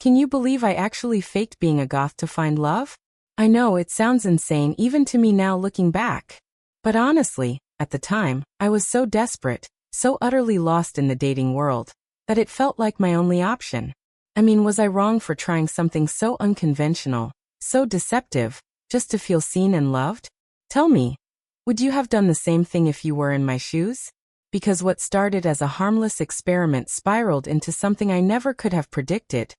Can you believe I actually faked being a goth to find love? I know it sounds insane even to me now looking back. But honestly, at the time, I was so desperate, so utterly lost in the dating world, that it felt like my only option. I mean, was I wrong for trying something so unconventional, so deceptive, just to feel seen and loved? Tell me, would you have done the same thing if you were in my shoes? Because what started as a harmless experiment spiraled into something I never could have predicted.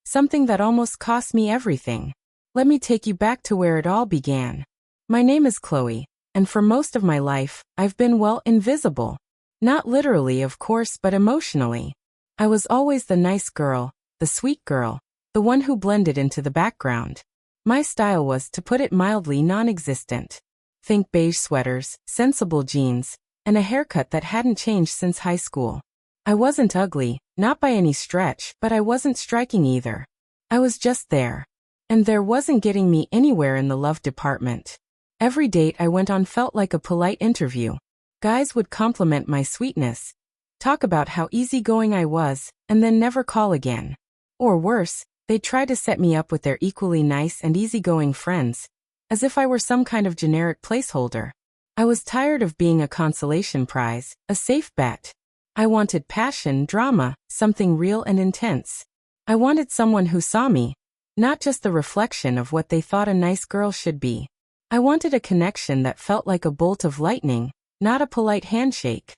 Something that almost cost me everything. Let me take you back to where it all began. My name is Chloe, and for most of my life, I've been, well, invisible. Not literally, of course, but emotionally. I was always the nice girl, the sweet girl, the one who blended into the background. My style was, to put it mildly, non-existent. Think beige sweaters, sensible jeans, and a haircut that hadn't changed since high school. I wasn't ugly, not by any stretch, but I wasn't striking either. I was just there. And there wasn't getting me anywhere in the love department. Every date I went on felt like a polite interview. Guys would compliment my sweetness, talk about how easygoing I was, and then never call again. Or worse, they'd try to set me up with their equally nice and easygoing friends, as if I were some kind of generic placeholder. I was tired of being a consolation prize, a safe bet. I wanted passion, drama, something real and intense. I wanted someone who saw me, not just the reflection of what they thought a nice girl should be. I wanted a connection that felt like a bolt of lightning, not a polite handshake.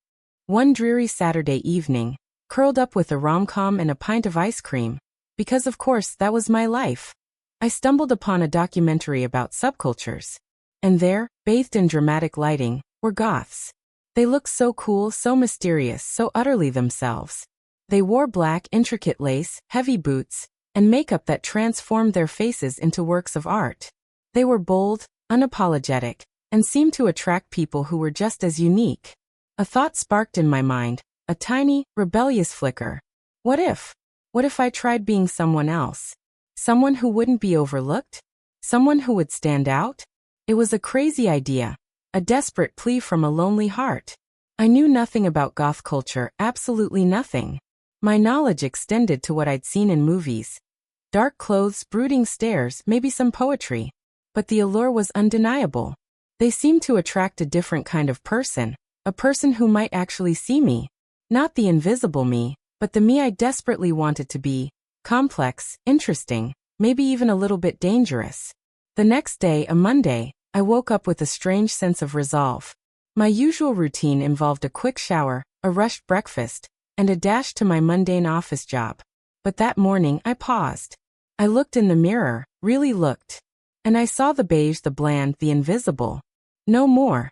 One dreary Saturday evening, curled up with a rom-com and a pint of ice cream, because of course that was my life, I stumbled upon a documentary about subcultures. And there, bathed in dramatic lighting, were goths. They looked so cool, so mysterious, so utterly themselves. They wore black, intricate lace, heavy boots, and makeup that transformed their faces into works of art. They were bold, unapologetic, and seemed to attract people who were just as unique. A thought sparked in my mind, a tiny, rebellious flicker. What if? What if I tried being someone else? Someone who wouldn't be overlooked? Someone who would stand out? It was a crazy idea, a desperate plea from a lonely heart. I knew nothing about goth culture, absolutely nothing. My knowledge extended to what I'd seen in movies. Dark clothes, brooding stares, maybe some poetry. But the allure was undeniable. They seemed to attract a different kind of person, a person who might actually see me. Not the invisible me, but the me I desperately wanted to be. Complex, interesting, maybe even a little bit dangerous. The next day, a Monday, I woke up with a strange sense of resolve. My usual routine involved a quick shower, a rushed breakfast, and a dash to my mundane office job. But that morning I paused. I looked in the mirror, really looked. And I saw the beige, the bland, the invisible. No more.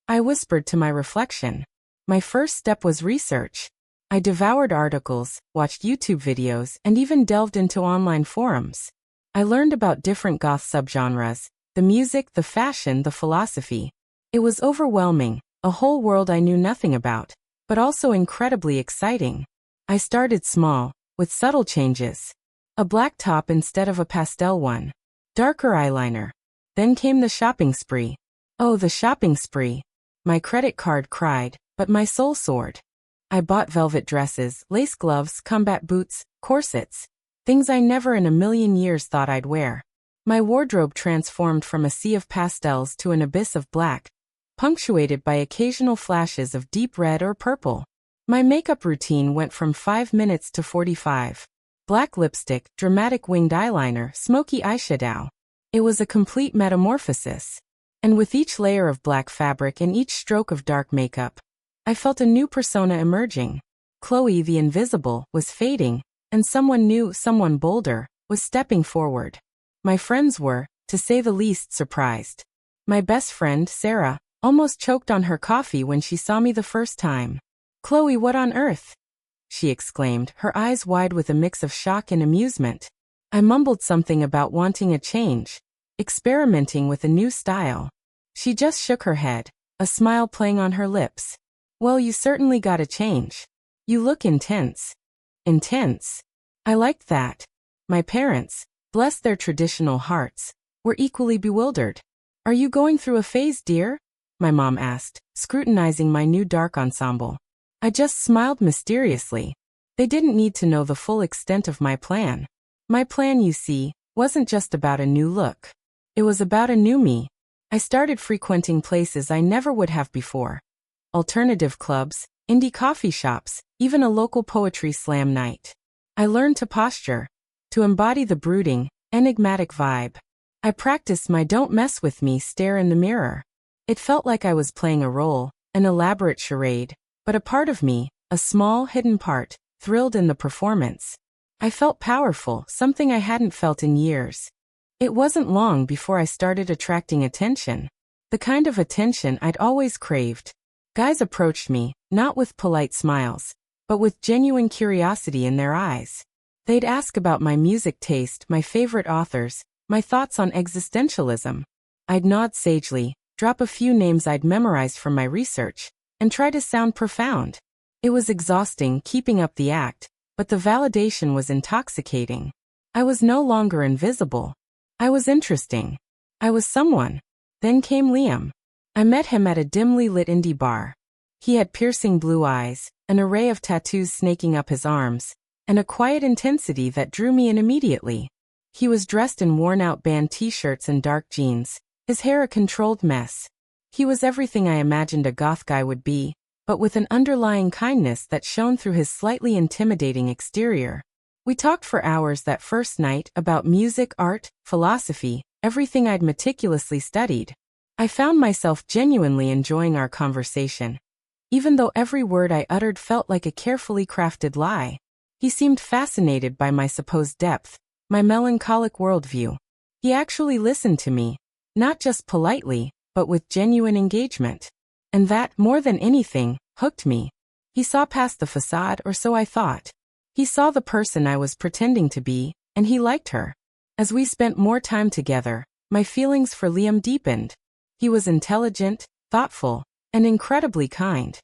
I whispered to my reflection. My first step was research. I devoured articles, watched YouTube videos, and even delved into online forums. I learned about different goth subgenres, the music, the fashion, the philosophy. It was overwhelming, a whole world I knew nothing about, but also incredibly exciting. I started small, with subtle changes. A black top instead of a pastel one. Darker eyeliner. Then came the shopping spree. Oh, the shopping spree. My credit card cried, but my soul soared. I bought velvet dresses, lace gloves, combat boots, corsets. Things I never in a million years thought I'd wear. My wardrobe transformed from a sea of pastels to an abyss of black, punctuated by occasional flashes of deep red or purple. My makeup routine went from 5 minutes to 45. Black lipstick, dramatic winged eyeliner, smoky eyeshadow. It was a complete metamorphosis. And with each layer of black fabric and each stroke of dark makeup, I felt a new persona emerging. Chloe the invisible was fading, and someone new, someone bolder, was stepping forward. My friends were, to say the least, surprised. My best friend, Sarah, almost choked on her coffee when she saw me the first time. "Chloe, what on earth?" she exclaimed, her eyes wide with a mix of shock and amusement. I mumbled something about wanting a change, experimenting with a new style. She just shook her head, a smile playing on her lips. "Well, you certainly gotta change. You look intense." Intense? I liked that. My parents, bless their traditional hearts, were equally bewildered. "Are you going through a phase, dear?" my mom asked, scrutinizing my new dark ensemble. I just smiled mysteriously. They didn't need to know the full extent of my plan. My plan, you see, wasn't just about a new look. It was about a new me. I started frequenting places I never would have before. Alternative clubs, indie coffee shops, even a local poetry slam night. I learned to posture, to embody the brooding, enigmatic vibe. I practiced my don't mess with me stare in the mirror. It felt like I was playing a role, an elaborate charade, but a part of me, a small, hidden part, thrilled in the performance. I felt powerful, something I hadn't felt in years. It wasn't long before I started attracting attention. The kind of attention I'd always craved. Guys approached me, not with polite smiles, but with genuine curiosity in their eyes. They'd ask about my music taste, my favorite authors, my thoughts on existentialism. I'd nod sagely, drop a few names I'd memorized from my research, and try to sound profound. It was exhausting keeping up the act, but the validation was intoxicating. I was no longer invisible. I was interesting. I was someone. Then came Liam. I met him at a dimly lit indie bar. He had piercing blue eyes, an array of tattoos snaking up his arms, and a quiet intensity that drew me in immediately. He was dressed in worn-out band t-shirts and dark jeans, his hair a controlled mess. He was everything I imagined a goth guy would be, but with an underlying kindness that shone through his slightly intimidating exterior. We talked for hours that first night about music, art, philosophy, everything I'd meticulously studied. I found myself genuinely enjoying our conversation. Even though every word I uttered felt like a carefully crafted lie. He seemed fascinated by my supposed depth, my melancholic worldview. He actually listened to me, not just politely, but with genuine engagement. And that, more than anything, hooked me. He saw past the facade, or so I thought. He saw the person I was pretending to be, and he liked her. As we spent more time together, my feelings for Liam deepened. He was intelligent, thoughtful, and incredibly kind.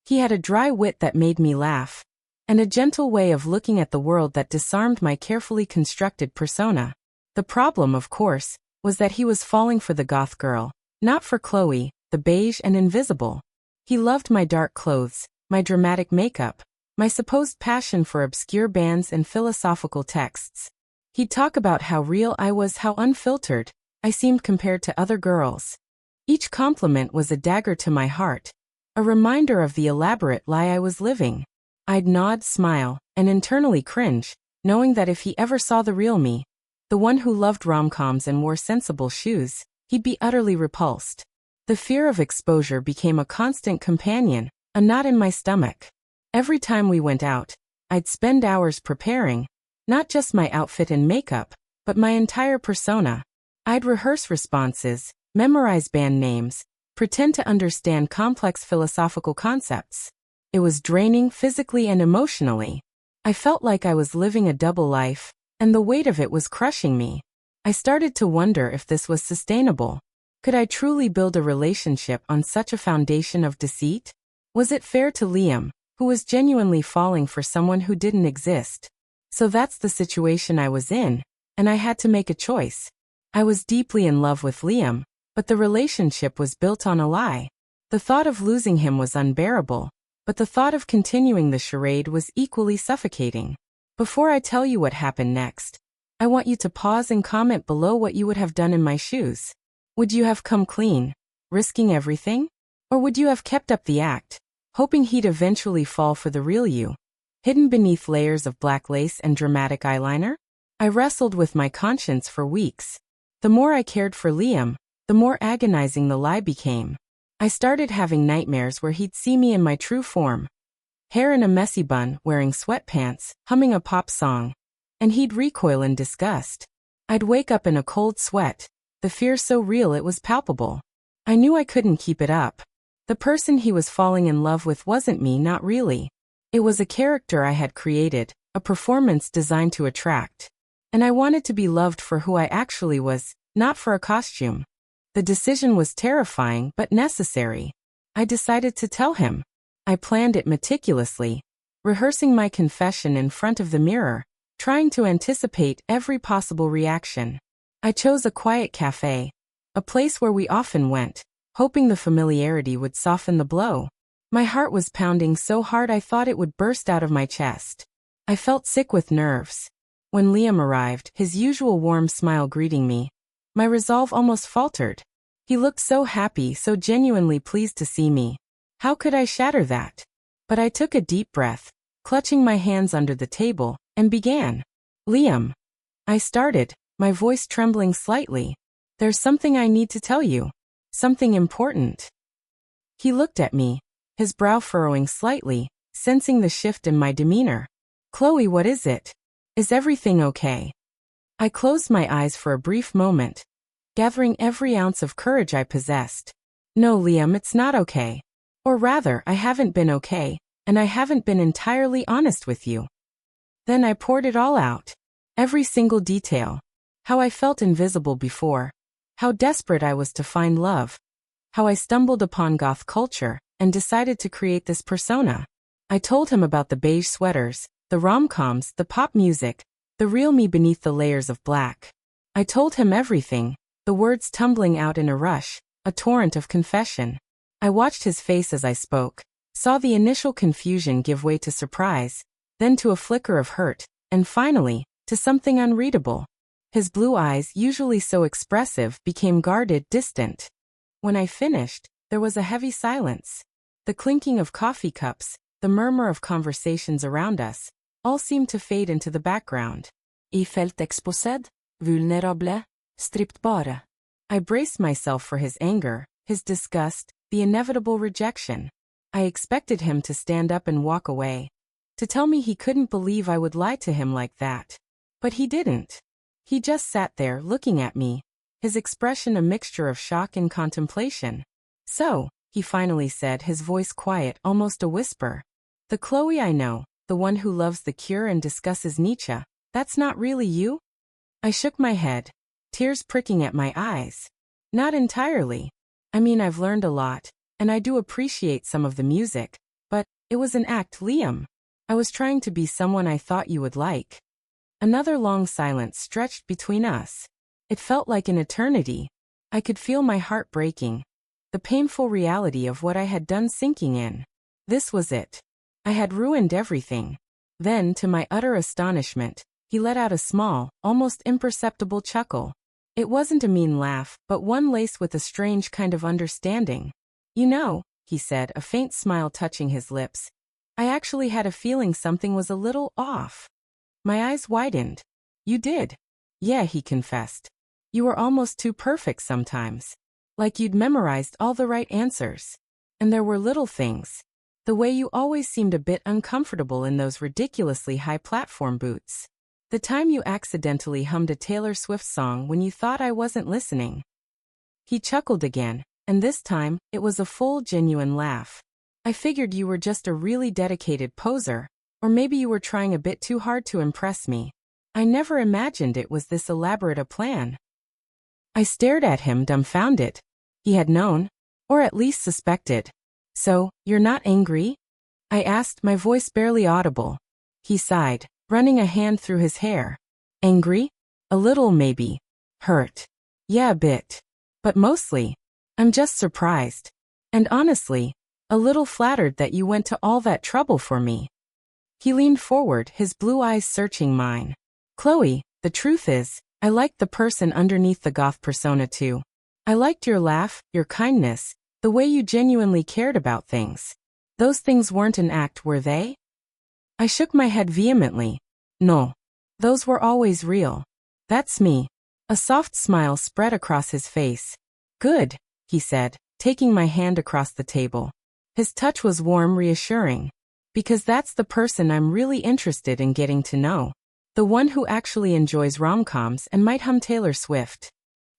He had a dry wit that made me laugh, and a gentle way of looking at the world that disarmed my carefully constructed persona. The problem, of course, was that he was falling for the goth girl, not for Chloe, the beige and invisible. He loved my dark clothes, my dramatic makeup, my supposed passion for obscure bands and philosophical texts. He'd talk about how real I was, how unfiltered I seemed compared to other girls. Each compliment was a dagger to my heart, a reminder of the elaborate lie I was living. I'd nod, smile, and internally cringe, knowing that if he ever saw the real me, the one who loved rom-coms and wore sensible shoes, he'd be utterly repulsed. The fear of exposure became a constant companion, a knot in my stomach. Every time we went out, I'd spend hours preparing, not just my outfit and makeup, but my entire persona. I'd rehearse responses, memorize band names, pretend to understand complex philosophical concepts. It was draining physically and emotionally. I felt like I was living a double life, and the weight of it was crushing me. I started to wonder if this was sustainable. Could I truly build a relationship on such a foundation of deceit? Was it fair to Liam, who was genuinely falling for someone who didn't exist? So that's the situation I was in, and I had to make a choice. I was deeply in love with Liam, but the relationship was built on a lie. The thought of losing him was unbearable, but the thought of continuing the charade was equally suffocating. Before I tell you what happened next, I want you to pause and comment below what you would have done in my shoes. Would you have come clean, risking everything? Or would you have kept up the act, hoping he'd eventually fall for the real you, hidden beneath layers of black lace and dramatic eyeliner? I wrestled with my conscience for weeks. The more I cared for Liam, the more agonizing the lie became. I started having nightmares where he'd see me in my true form. Hair in a messy bun, wearing sweatpants, humming a pop song. And he'd recoil in disgust. I'd wake up in a cold sweat, the fear so real it was palpable. I knew I couldn't keep it up. The person he was falling in love with wasn't me, not really. It was a character I had created, a performance designed to attract. And I wanted to be loved for who I actually was, not for a costume. The decision was terrifying but necessary. I decided to tell him. I planned it meticulously, rehearsing my confession in front of the mirror, trying to anticipate every possible reaction. I chose a quiet cafe, a place where we often went, hoping the familiarity would soften the blow. My heart was pounding so hard I thought it would burst out of my chest. I felt sick with nerves. When Liam arrived, his usual warm smile greeting me, my resolve almost faltered. He looked so happy, so genuinely pleased to see me. How could I shatter that? But I took a deep breath, clutching my hands under the table, and began. Liam. I started, my voice trembling slightly. There's something I need to tell you. Something important. He looked at me, his brow furrowing slightly, sensing the shift in my demeanor. Chloe, what is it? Is everything okay? I closed my eyes for a brief moment, gathering every ounce of courage I possessed. No, Liam, it's not okay. Or rather, I haven't been okay, and I haven't been entirely honest with you. Then I poured it all out. Every single detail. How I felt invisible before. How desperate I was to find love. How I stumbled upon goth culture and decided to create this persona. I told him about the beige sweaters, the rom-coms, the pop music, the real me beneath the layers of black. I told him everything, the words tumbling out in a rush, a torrent of confession. I watched his face as I spoke, saw the initial confusion give way to surprise, then to a flicker of hurt, and finally, to something unreadable. His blue eyes, usually so expressive, became guarded, distant. When I finished, there was a heavy silence. The clinking of coffee cups, the murmur of conversations around us, all seemed to fade into the background. I felt exposed, vulnerable, stripped bara. I braced myself for his anger, his disgust, the inevitable rejection. I expected him to stand up and walk away, to tell me he couldn't believe I would lie to him like that. But he didn't. He just sat there looking at me, his expression a mixture of shock and contemplation. So, he finally said, his voice quiet, almost a whisper. The Chloe I know, the one who loves The Cure and discusses Nietzsche, that's not really you? I shook my head, tears pricking at my eyes. Not entirely. I mean, I've learned a lot, and I do appreciate some of the music, but it was an act, Liam. I was trying to be someone I thought you would like. Another long silence stretched between us. It felt like an eternity. I could feel my heart breaking, the painful reality of what I had done sinking in. This was it. I had ruined everything. Then, to my utter astonishment, he let out a small, almost imperceptible chuckle. It wasn't a mean laugh, but one laced with a strange kind of understanding. You know, he said, a faint smile touching his lips. I actually had a feeling something was a little off. My eyes widened. You did? Yeah, he confessed. You were almost too perfect sometimes. Like you'd memorized all the right answers. And there were little things. The way you always seemed a bit uncomfortable in those ridiculously high platform boots. The time you accidentally hummed a Taylor Swift song when you thought I wasn't listening. He chuckled again, and this time, it was a full, genuine laugh. I figured you were just a really dedicated poser, or maybe you were trying a bit too hard to impress me. I never imagined it was this elaborate a plan. I stared at him, dumbfounded. He had known, or at least suspected. So, you're not angry? I asked, my voice barely audible. He sighed, running a hand through his hair. Angry? A little, maybe. Hurt. Yeah, a bit. But mostly, I'm just surprised. And honestly, a little flattered that you went to all that trouble for me. He leaned forward, his blue eyes searching mine. Chloe, the truth is, I liked the person underneath the goth persona too. I liked your laugh, your kindness, the way you genuinely cared about things. Those things weren't an act, were they? I shook my head vehemently. No. Those were always real. That's me. A soft smile spread across his face. Good, he said, taking my hand across the table. His touch was warm, reassuring. Because that's the person I'm really interested in getting to know. The one who actually enjoys rom-coms and might hum Taylor Swift.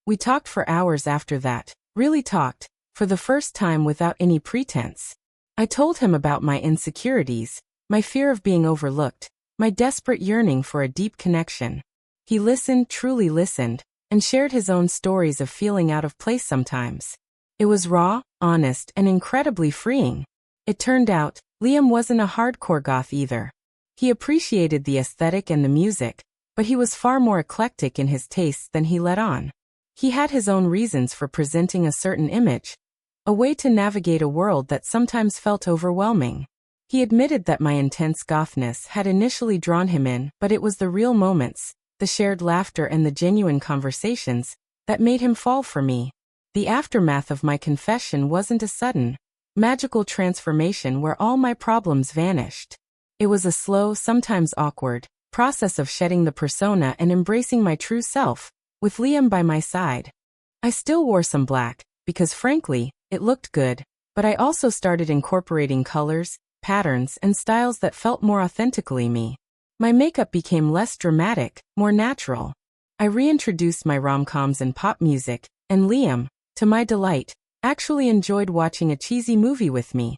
We talked for hours after that, really talked, for the first time without any pretense. I told him about my insecurities, my fear of being overlooked, my desperate yearning for a deep connection. He listened, truly listened, and shared his own stories of feeling out of place sometimes. It was raw, honest, and incredibly freeing. It turned out, Liam wasn't a hardcore goth either. He appreciated the aesthetic and the music, but he was far more eclectic in his tastes than he let on. He had his own reasons for presenting a certain image, a way to navigate a world that sometimes felt overwhelming. He admitted that my intense gothness had initially drawn him in, but it was the real moments, the shared laughter and the genuine conversations, that made him fall for me. The aftermath of my confession wasn't a sudden, magical transformation where all my problems vanished. It was a slow, sometimes awkward, process of shedding the persona and embracing my true self, with Liam by my side. I still wore some black, because frankly, it looked good, but I also started incorporating colors, patterns, and styles that felt more authentically me. My makeup became less dramatic, more natural. I reintroduced my rom-coms and pop music, and Liam, to my delight, actually enjoyed watching a cheesy movie with me,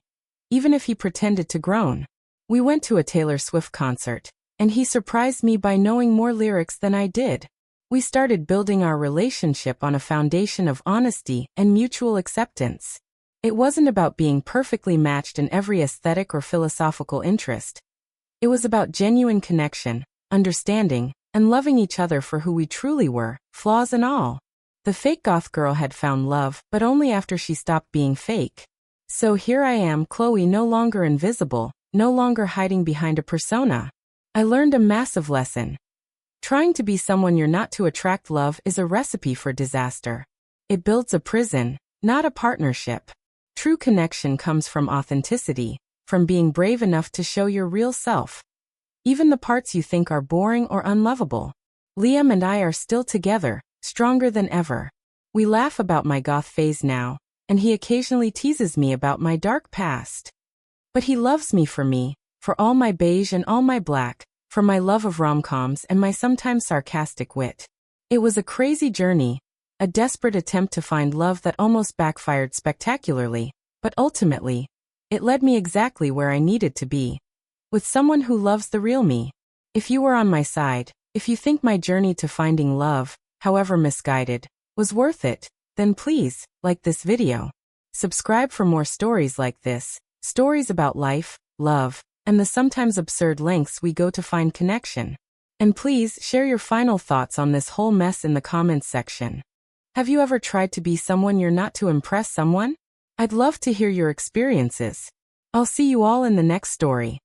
even if he pretended to groan. We went to a Taylor Swift concert, and he surprised me by knowing more lyrics than I did. We started building our relationship on a foundation of honesty and mutual acceptance. It wasn't about being perfectly matched in every aesthetic or philosophical interest. It was about genuine connection, understanding, and loving each other for who we truly were, flaws and all. The fake goth girl had found love, but only after she stopped being fake. So here I am, Chloe, no longer invisible, no longer hiding behind a persona. I learned a massive lesson. Trying to be someone you're not to attract love is a recipe for disaster. It builds a prison, not a partnership. True connection comes from authenticity, from being brave enough to show your real self. Even the parts you think are boring or unlovable. Liam and I are still together, stronger than ever. We laugh about my goth phase now, and he occasionally teases me about my dark past. But he loves me, for all my beige and all my black, for my love of rom-coms and my sometimes sarcastic wit. It was a crazy journey, a desperate attempt to find love that almost backfired spectacularly, but ultimately, it led me exactly where I needed to be. With someone who loves the real me. If you were on my side, if you think my journey to finding love, however misguided, was worth it, then please, like this video. Subscribe for more stories like this, stories about life, love, and the sometimes absurd lengths we go to find connection. And please share your final thoughts on this whole mess in the comments section. Have you ever tried to be someone you're not to impress someone? I'd love to hear your experiences. I'll see you all in the next story.